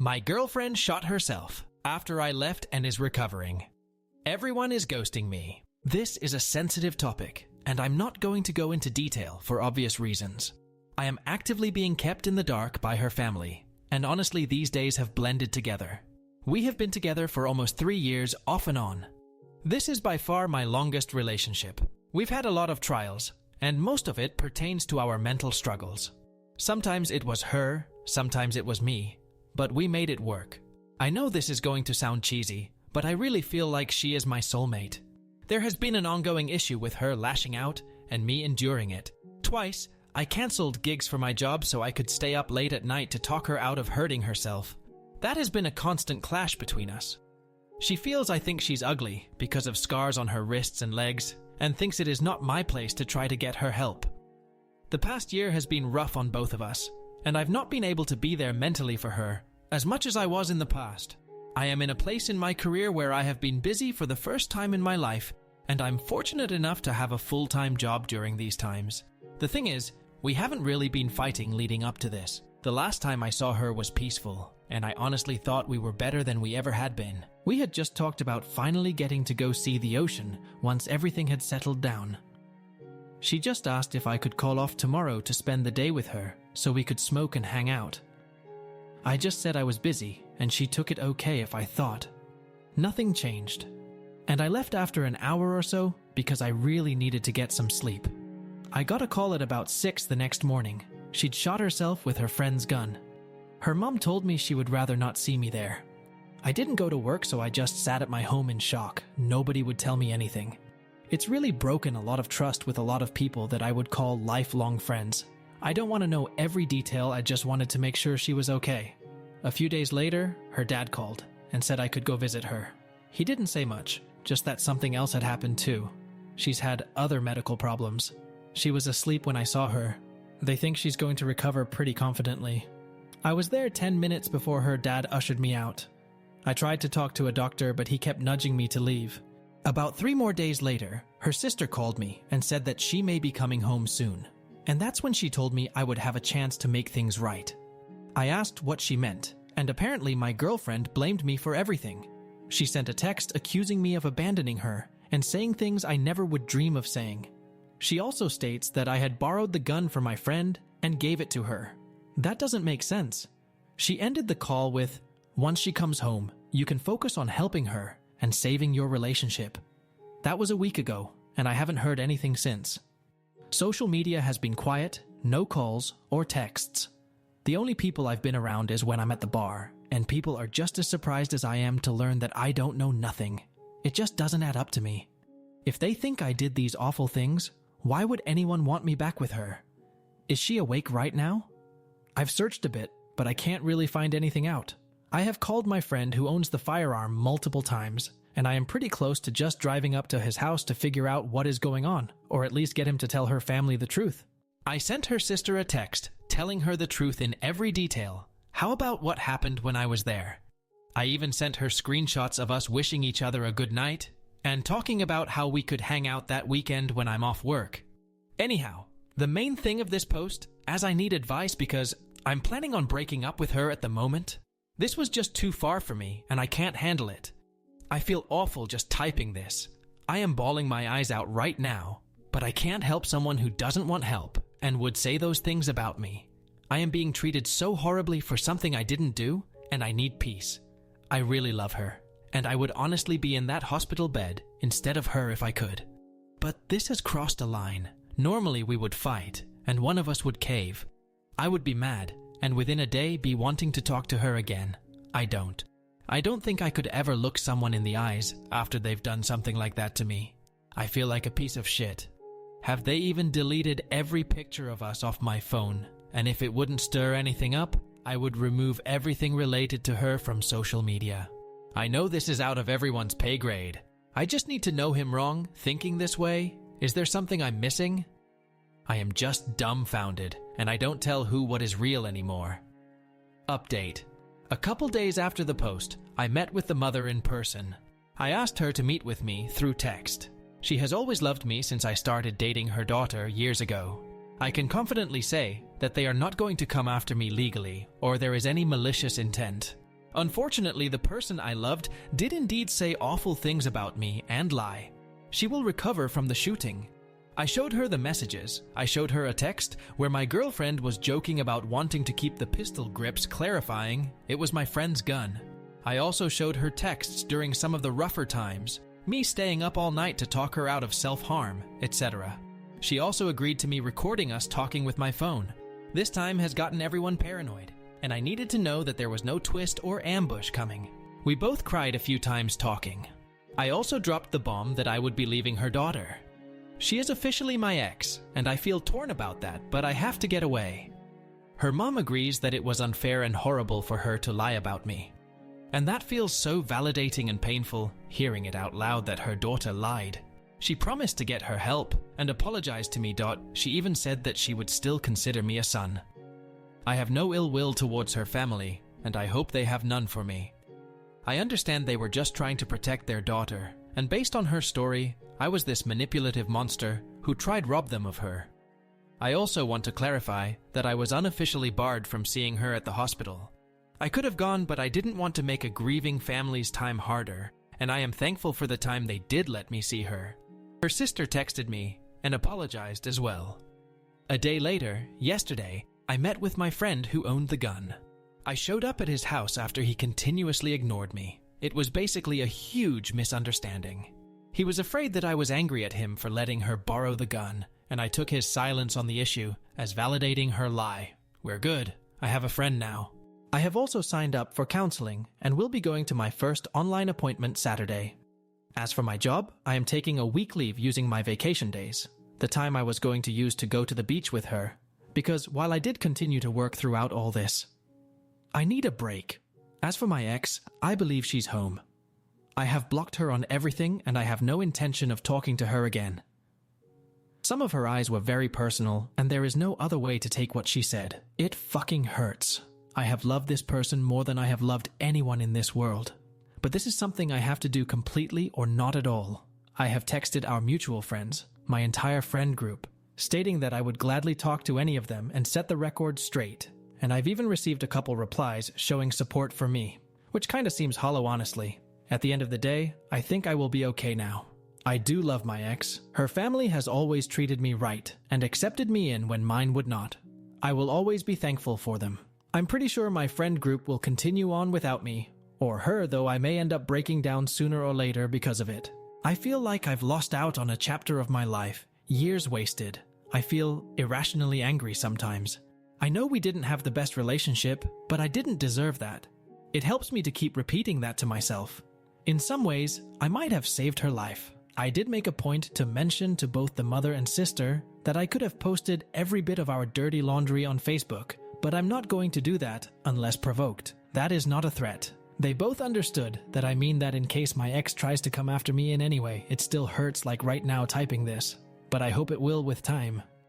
My girlfriend shot herself after I left and is recovering. Everyone is ghosting me. This is a sensitive topic, and I'm not going to go into detail for obvious reasons. I am actively being kept in the dark by her family, and honestly these days have blended together. We have been together for almost 3 years off and on. This is by far my longest relationship. We've had a lot of trials, and most of it pertains to our mental struggles. Sometimes it was her, sometimes it was me, but we made it work. I know this is going to sound cheesy, but I really feel like she is my soulmate. There has been an ongoing issue with her lashing out and me enduring it. Twice, I cancelled gigs for my job so I could stay up late at night to talk her out of hurting herself. That has been a constant clash between us. She feels I think she's ugly because of scars on her wrists and legs, and thinks it is not my place to try to get her help. The past year has been rough on both of us, and I've not been able to be there mentally for her as much as I was in the past. I am in a place in my career where I have been busy for the first time in my life, and I'm fortunate enough to have a full-time job during these times. The thing is, we haven't really been fighting leading up to this. The last time I saw her was peaceful, and I honestly thought we were better than we ever had been. We had just talked about finally getting to go see the ocean once everything had settled down. She just asked if I could call off tomorrow to spend the day with her so we could smoke and hang out. I just said I was busy, and she took it okay if I thought. Nothing changed, and I left after an hour or so because I really needed to get some sleep. I got a call at about 6 the next morning. She'd shot herself with her friend's gun. Her mom told me she would rather not see me there. I didn't go to work, so I just sat at my home in shock. Nobody would tell me anything. It's really broken a lot of trust with a lot of people that I would call lifelong friends. I don't want to know every detail, I just wanted to make sure she was okay. A few days later, her dad called and said I could go visit her. He didn't say much, just that something else had happened too. She's had other medical problems. She was asleep when I saw her. They think she's going to recover pretty confidently. I was there 10 minutes before her dad ushered me out. I tried to talk to a doctor, but he kept nudging me to leave. About 3 more days later, her sister called me and said that she may be coming home soon. And that's when she told me I would have a chance to make things right. I asked what she meant, and apparently my girlfriend blamed me for everything. She sent a text accusing me of abandoning her and saying things I never would dream of saying. She also states that I had borrowed the gun from my friend and gave it to her. That doesn't make sense. She ended the call with, "Once she comes home, you can focus on helping her and saving your relationship." That was a week ago, and I haven't heard anything since. Social media has been quiet, no calls or texts. The only people I've been around is when I'm at the bar, and people are just as surprised as I am to learn that I don't know nothing. It just doesn't add up to me. If they think I did these awful things, why would anyone want me back with her? Is she awake right now? I've searched a bit, but I can't really find anything out. I have called my friend who owns the firearm multiple times, and I am pretty close to just driving up to his house to figure out what is going on, or at least get him to tell her family the truth. I sent her sister a text telling her the truth in every detail. How about what happened when I was there? I even sent her screenshots of us wishing each other a good night and talking about how we could hang out that weekend when I'm off work. Anyhow, the main thing of this post, as I need advice because I'm planning on breaking up with her at the moment. This was just too far for me, and I can't handle it. I feel awful just typing this. I am bawling my eyes out right now, but I can't help someone who doesn't want help and would say those things about me. I am being treated so horribly for something I didn't do, and I need peace. I really love her, and I would honestly be in that hospital bed instead of her if I could. But this has crossed a line. Normally we would fight, and one of us would cave. I would be mad, and within a day be wanting to talk to her again. I don't. I don't think I could ever look someone in the eyes after they've done something like that to me. I feel like a piece of shit. Have they even deleted every picture of us off my phone? And if it wouldn't stir anything up, I would remove everything related to her from social media. I know this is out of everyone's pay grade. I just need to know him wrong, thinking this way. Is there something I'm missing? I am just dumbfounded, and I don't tell who what is real anymore. Update. A couple days after the post, I met with the mother in person. I asked her to meet with me through text. She has always loved me since I started dating her daughter years ago. I can confidently say that they are not going to come after me legally, or there is any malicious intent. Unfortunately, the person I loved did indeed say awful things about me and lie. She will recover from the shooting. I showed her the messages. I showed her a text where my girlfriend was joking about wanting to keep the pistol grips, clarifying it was my friend's gun. I also showed her texts during some of the rougher times, me staying up all night to talk her out of self-harm, etc. She also agreed to me recording us talking with my phone. This time has gotten everyone paranoid, and I needed to know that there was no twist or ambush coming. We both cried a few times talking. I also dropped the bomb that I would be leaving her daughter. She is officially my ex, and I feel torn about that, but I have to get away. Her mom agrees that it was unfair and horrible for her to lie about me. And that feels so validating and painful, hearing it out loud that her daughter lied. She promised to get her help and apologized to me. She even said that she would still consider me a son. I have no ill will towards her family, and I hope they have none for me. I understand they were just trying to protect their daughter, and based on her story, I was this manipulative monster who tried rob them of her. I also want to clarify that I was unofficially barred from seeing her at the hospital. I could have gone, but I didn't want to make a grieving family's time harder, and I am thankful for the time they did let me see her. Her sister texted me and apologized as well. A day later, yesterday, I met with my friend who owned the gun. I showed up at his house after he continuously ignored me. It was basically a huge misunderstanding. He was afraid that I was angry at him for letting her borrow the gun, and I took his silence on the issue as validating her lie. We're good. I have a friend now. I have also signed up for counseling and will be going to my first online appointment Saturday. As for my job, I am taking a week leave using my vacation days, the time I was going to use to go to the beach with her, because while I did continue to work throughout all this, I need a break. As for my ex, I believe she's home. I have blocked her on everything, and I have no intention of talking to her again. Some of her eyes were very personal, and there is no other way to take what she said. It fucking hurts. I have loved this person more than I have loved anyone in this world. But this is something I have to do completely or not at all. I have texted our mutual friends, my entire friend group, stating that I would gladly talk to any of them and set the record straight. And I've even received a couple replies showing support for me, which kinda seems hollow honestly. At the end of the day, I think I will be okay now. I do love my ex. Her family has always treated me right and accepted me in when mine would not. I will always be thankful for them. I'm pretty sure my friend group will continue on without me, or her, though I may end up breaking down sooner or later because of it. I feel like I've lost out on a chapter of my life, years wasted. I feel irrationally angry sometimes. I know we didn't have the best relationship, but I didn't deserve that. It helps me to keep repeating that to myself. In some ways, I might have saved her life. I did make a point to mention to both the mother and sister that I could have posted every bit of our dirty laundry on Facebook, but I'm not going to do that unless provoked. That is not a threat. They both understood that I mean that in case my ex tries to come after me in any way. It still hurts like right now typing this, but I hope it will with time.